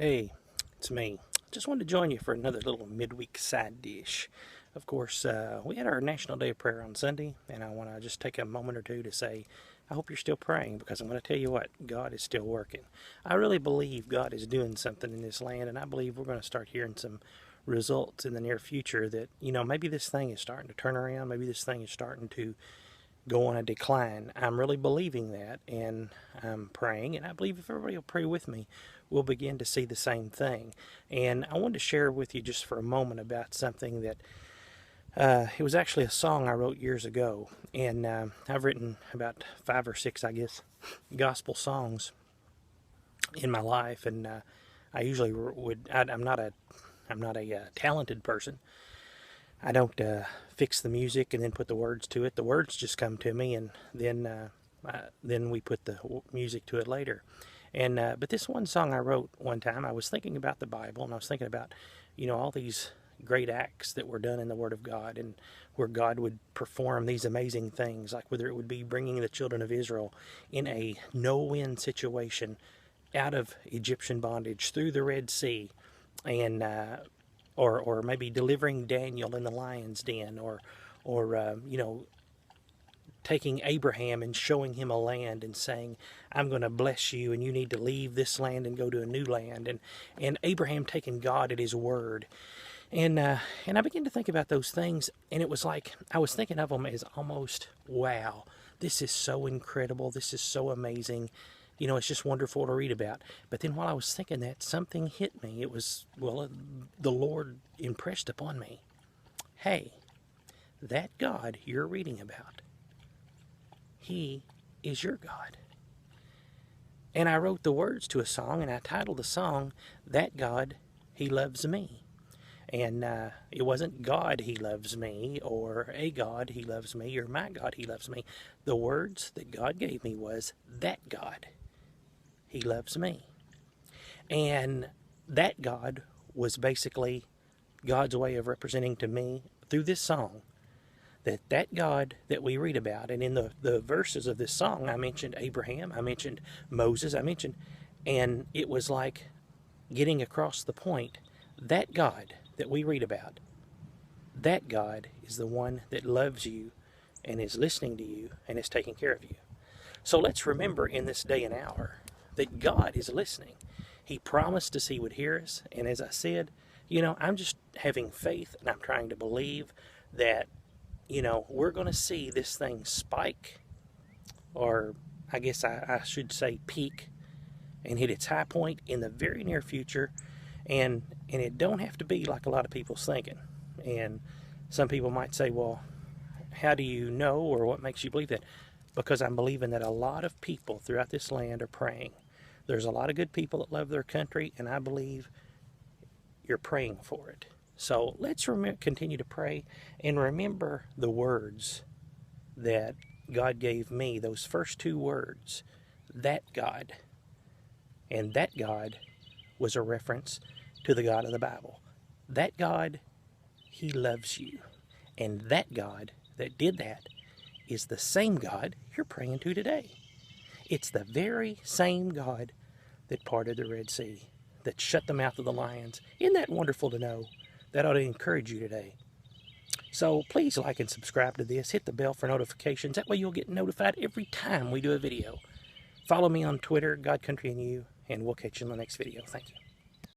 Hey, it's me. Just wanted to join you for another little midweek side dish. Of course, we had our National Day of Prayer on Sunday, and I want to just take a moment or two to say, I hope you're still praying, because I'm going to tell you what, God is still working. I really believe God is doing something in this land, and I believe we're going to start hearing some results in the near future that, maybe this thing is starting to turn around, maybe this thing is starting to go on a decline. I'm really believing that, and I'm praying, and I believe if everybody will pray with me, we'll begin to see the same thing. And I wanted to share with you just for a moment about something that it was actually a song I wrote years ago, and I've written about 5 or 6, I guess, gospel songs in my life, and I usually would. I'm not a talented person. I don't fix the music and then put the words to it. The words just come to me, and then we put the music to it later. And but this one song I wrote one time, I was thinking about the Bible, and I was thinking about, all these great acts that were done in the Word of God, and where God would perform these amazing things, like whether it would be bringing the children of Israel in a no-win situation out of Egyptian bondage through the Red Sea, and or maybe delivering Daniel in the lion's den, or taking Abraham and showing him a land and saying, I'm going to bless you and you need to leave this land and go to a new land, and Abraham taking God at his word. And I began to think about those things, and it was like I was thinking of them as almost, wow, this is so incredible, this is so amazing. It's just wonderful to read about. But then while I was thinking that, something hit me. It was, the Lord impressed upon me. Hey, that God you're reading about, He is your God. And I wrote the words to a song, and I titled the song, That God, He Loves Me. And it wasn't God, He loves me, or a God, He loves me, or my God, He loves me. The words that God gave me was, that God, He loves me. And that God was basically God's way of representing to me through this song that God that we read about. And in the verses of this song, I mentioned Abraham, I mentioned Moses, and it was like getting across the point, that God that we read about, that God is the one that loves you and is listening to you and is taking care of you. So let's remember in this day and hour that God is listening. He promised us He would hear us, and as I said, I'm just having faith, and I'm trying to believe that, we're going to see this thing spike, or I guess I should say peak, and hit its high point in the very near future, and it don't have to be like a lot of people's thinking. And some people might say, well, how do you know, or what makes you believe that? Because I'm believing that a lot of people throughout this land are praying. There's a lot of good people that love their country, and I believe you're praying for it. So let's continue to pray and remember the words that God gave me, those first 2 words, that God. And that God was a reference to the God of the Bible. That God, He loves you. And that God that did that is the same God you're praying to today. It's the very same God that parted the Red Sea, that shut the mouth of the lions. Isn't that wonderful to know? That ought to encourage you today. So please like and subscribe to this. Hit the bell for notifications. That way you'll get notified every time we do a video. Follow me on Twitter, God Country and You, and we'll catch you in the next video. Thank you.